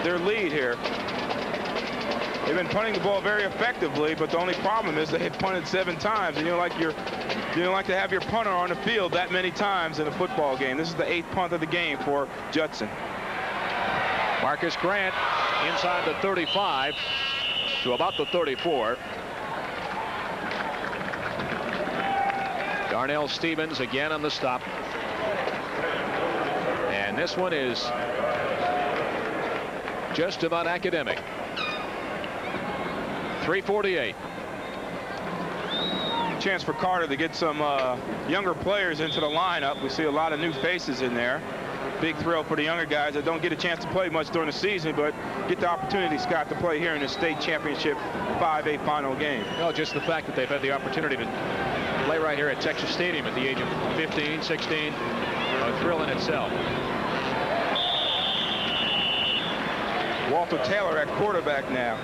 their lead here. They've been punting the ball very effectively, but the only problem is they've punted 7 times, and you don't like to have your punter on the field that many times in a football game. This is the 8th punt of the game for Judson. Marcus Grant inside the 35 to about the 34. Darnell Stevens again on the stop. And this one is just about academic. 3:48. Chance for Carter to get some younger players into the lineup. We see a lot of new faces in there. Big thrill for the younger guys that don't get a chance to play much during the season, but get the opportunity, Scott, to play here in the state championship 5A final game. Well, just the fact that they've had the opportunity to play right here at Texas Stadium at the age of 15, 16, a thrill in itself. Walter Taylor at quarterback now.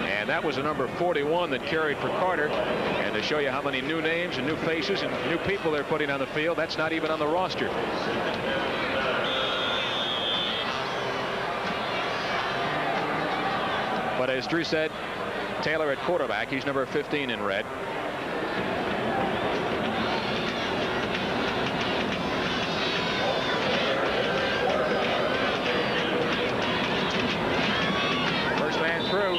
And that was a number 41 that carried for Carter. And to show you how many new names and new faces and new people they're putting on the field, that's not even on the roster. But as Drew said, Taylor at quarterback, he's number 15 in red. First man through.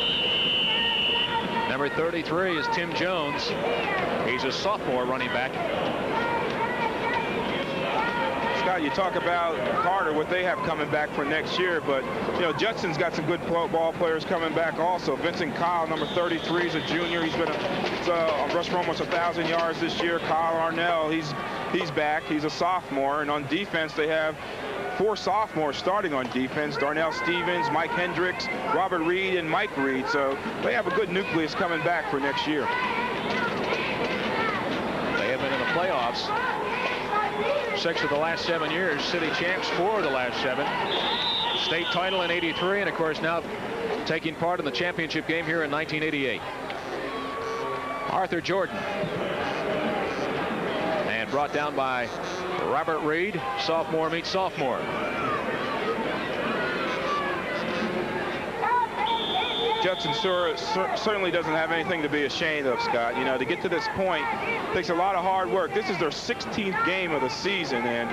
Number 33 is Tim Jones. He's a sophomore running back. Scott, you talk about Carter, what they have coming back for next year, but you know Judson's got some good ball players coming back also. Vincent Kyle, number 33, is a junior. He's been rushed for almost 1,000 yards this year. Kyle Arnell, he's back. He's a sophomore, and on defense they have 4 sophomores starting on defense: Darnell Stevens, Mike Hendricks, Robert Reed, and Mike Reed. So they have a good nucleus coming back for next year. They have been in the playoffs 6 of the last 7 years, city champs 4 of the last 7, state title in '83, and of course now taking part in the championship game here in 1988. Arthur Jordan, and brought down by Robert Reed. Sophomore meets sophomore. Judson certainly doesn't have anything to be ashamed of, Scott. You know, to get to this point takes a lot of hard work. This is their 16th game of the season, and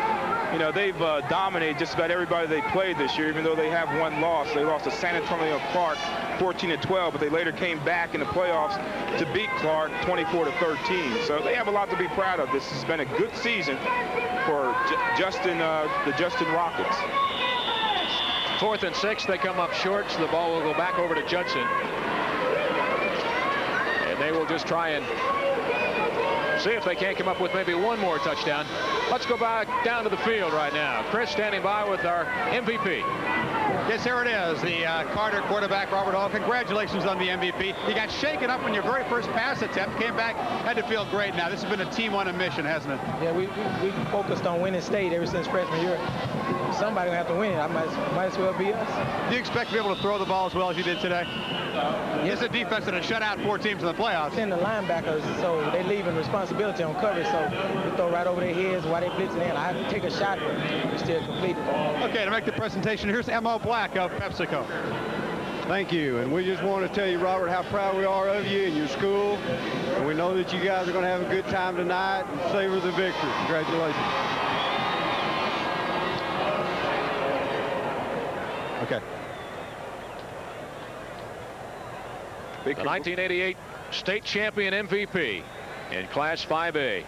you know they've dominated just about everybody they played this year. Even though they have 1 loss, they lost to San Antonio Clark 14-12, but they later came back in the playoffs to beat Clark 24-13. So they have a lot to be proud of. This has been a good season for the Justin Rockets. 4th and 6, they come up short, so the ball will go back over to Judson. And they will just try and see if they can't come up with maybe 1 more touchdown. Let's go back down to the field right now. Chris standing by with our MVP. Yes, here it is, the Carter quarterback, Robert Hall. Congratulations on the MVP. You got shaken up on your very first pass attempt, came back, had to feel great now. This has been a team on a mission, hasn't it? Yeah, we focused on winning state ever since freshman year. Somebody will have to win it. I might as well be us. Do you expect to be able to throw the ball as well as you did today? Yes. It's a defense that has shut out 4 teams in the playoffs. Send the linebackers, so they're leaving responsibility on coverage, so we throw right over their heads while they blitzing in. I take a shot, but we still complete it. Okay, to make the presentation, here's M.O. Black of PepsiCo. Thank you, and we just want to tell you, Robert, how proud we are of you and your school, and we know that you guys are going to have a good time tonight and savor the victory. Congratulations. Okay. The 1988 state champion MVP in Class 5A.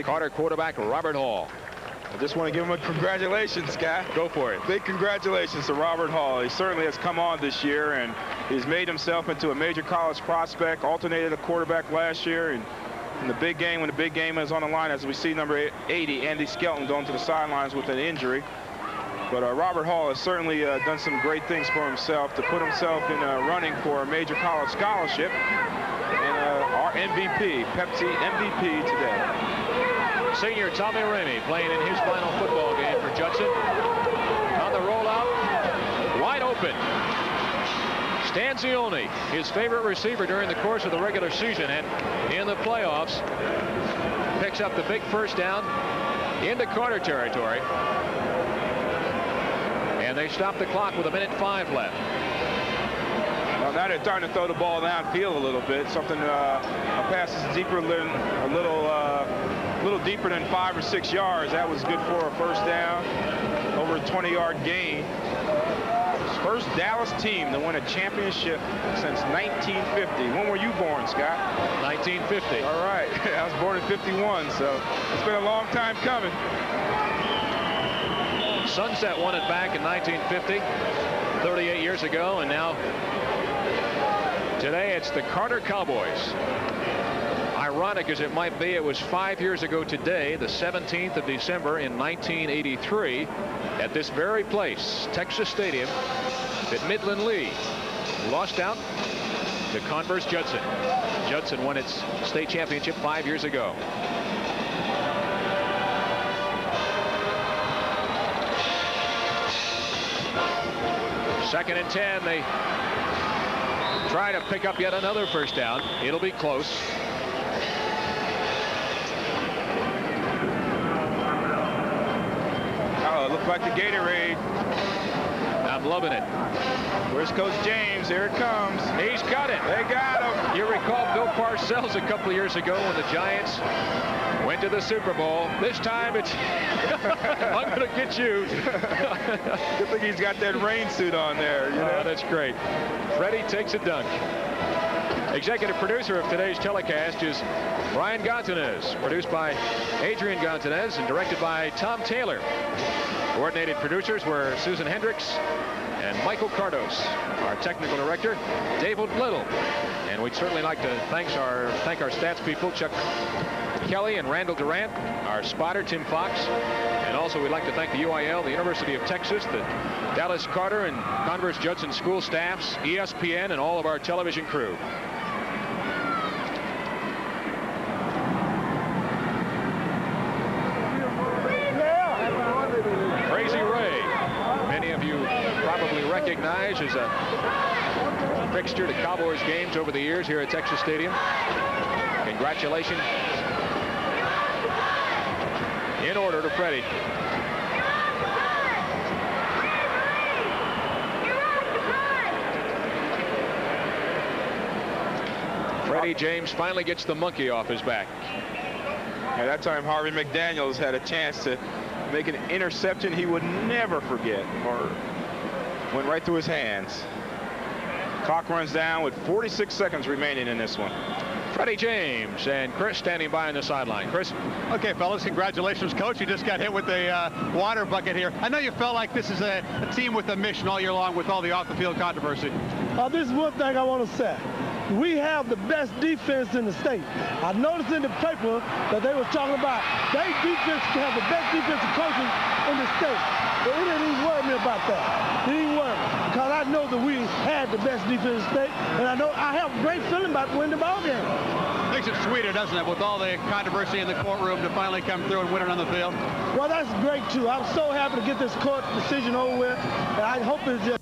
Carter quarterback Robert Hall. I just want to give him a congratulations, Scott. Go for it. Big congratulations to Robert Hall. He certainly has come on this year, and he's made himself into a major college prospect, alternated a quarterback last year, and in the big game, when the big game is on the line, as we see number 80, Andy Skelton, going to the sidelines with an injury. But Robert Hall has certainly done some great things for himself to put himself in running for a major college scholarship. And our MVP, Pepsi MVP today. Senior Tommy Ramey playing in his final football game for Judson. On the rollout, wide open. Stanzioni, his favorite receiver during the course of the regular season and in the playoffs, picks up the big first down into Carter territory. And they stop the clock with 1:05 left. Well, now they're starting to throw the ball downfield a little bit. Something a pass is deeper than a little deeper than 5 or 6 yards. That was good for a first down, over a 20-yard gain. First Dallas team to win a championship since 1950. When were you born, Scott? 1950. All right. I was born in 51, so it's been a long time coming. Sunset won it back in 1950, 38 years ago, and now today it's the Carter Cowboys. Ironic as it might be, it was 5 years ago today, the 17th of December in 1983, at this very place, Texas Stadium, that Midland Lee lost out to Converse Judson. Judson won its state championship 5 years ago. Second and 10. They try to pick up yet another first down. It'll be close. Oh, it looked like the Gatorade. I'm loving it. Where's Coach James? Here it comes. He's got it. They got him. You recall Bill Parcells a couple of years ago when the Giants went to the Super Bowl. This time it's I'm going to get you. Good thing he's got that rain suit on there. You know? That's great. Freddie takes a dunk. Executive producer of today's telecast is Brian Gonzalez, produced by Adrian Gonzalez and directed by Tom Taylor. Coordinated producers were Susan Hendricks and Michael Cardos. Our technical director, David Little. And we'd certainly like to thank our stats people, Chuck Kelly and Randall Durant, our spotter, Tim Fox. And also we'd like to thank the UIL, the University of Texas, the Dallas Carter and Converse Judson school staffs, ESPN, and all of our television crew. Crazy Ray, many of you probably recognize as a fixture to Cowboys games over the years here at Texas Stadium. Congratulations in order to Freddie. Freddie James finally gets the monkey off his back. At that time, Harvey McDaniels had a chance to make an interception he would never forget, or went right through his hands. Clock runs down with 46 seconds remaining in this one. Freddie James and Chris standing by on the sideline. Chris. Okay, fellas, congratulations, Coach. You just got hit with a water bucket here. I know you felt like this is a team with a mission all year long with all the off-the-field controversy. This is one thing I want to say. We have the best defense in the state. I noticed in the paper that they were talking about they defense have the best defensive coaches in the state. But it didn't even worry me about that. It didn't worry me because I know that we had the best defense in the state, and I know I have a great feeling about winning the ball game. Makes it sweeter, doesn't it, with all the controversy in the courtroom to finally come through and win it on the field? Well, that's great too. I'm so happy to get this court decision over with, and I hope it's just